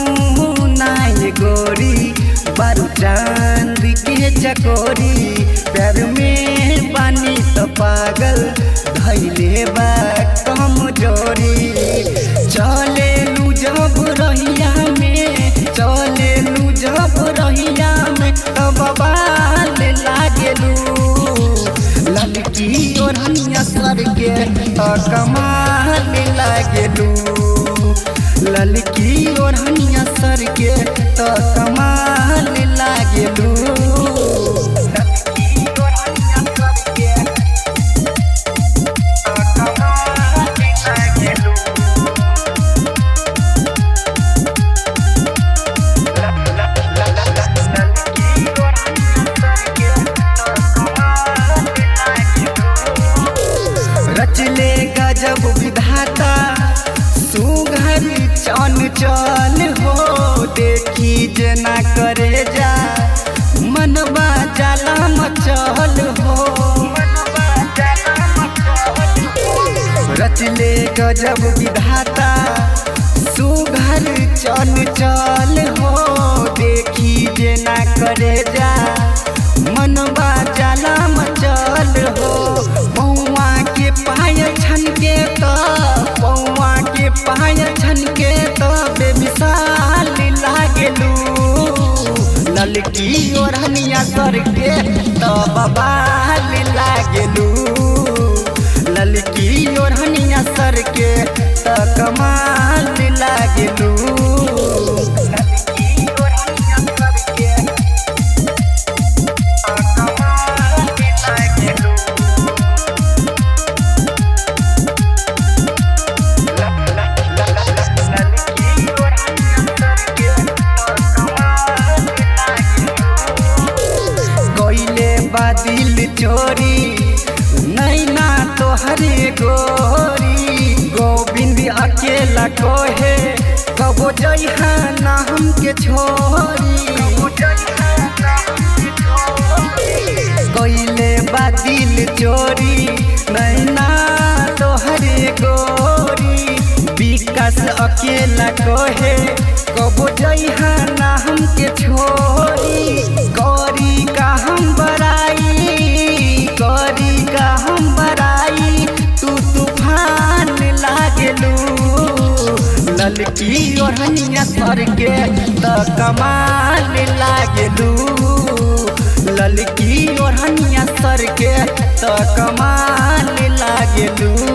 सुनाए गोरी बारू चांद के चकोरी प्यार में बानी तो पागल धैले बा कमजोरी चले लू जब रहिया में चले लू जब रहिया में तब बाल लागेलू ललकी ओढ़निया सर के कमाल लागेलू ललकी ओढ़निया सर के तो कमाल लागेलू रचले गजब विधाता सुघर चन चल हो देखी जना करे जा मनबा जाला मचल हो रचले गजब विधाता सुघर चन चल हो देखी जना करे जा मनबा जाला मचल हो पौआ के पायल छन के तो पौआ के पायल छन के तो बेमिसाल लागेलू ललकी ओढ़निया सर के तो बबाल लागेलू ललकी ओढ़निया सर के तो कमाल लागेलू दिल चोरी नैना तोहरे गोरी गोविंद अकेला कोहे कबो जइहा ना हमके छोरी कोइले बा दिल चोरी नैना तोहरे गोरी विकास अकेला कोहे कबो जइहा ना हमके छोरी गौरी का हम बराई तू तूफान लागेलू ललकी ओढ़निया सर के तो कमाल लागेलू ललकी ओढ़निया सर के तो कमाल लागेलू।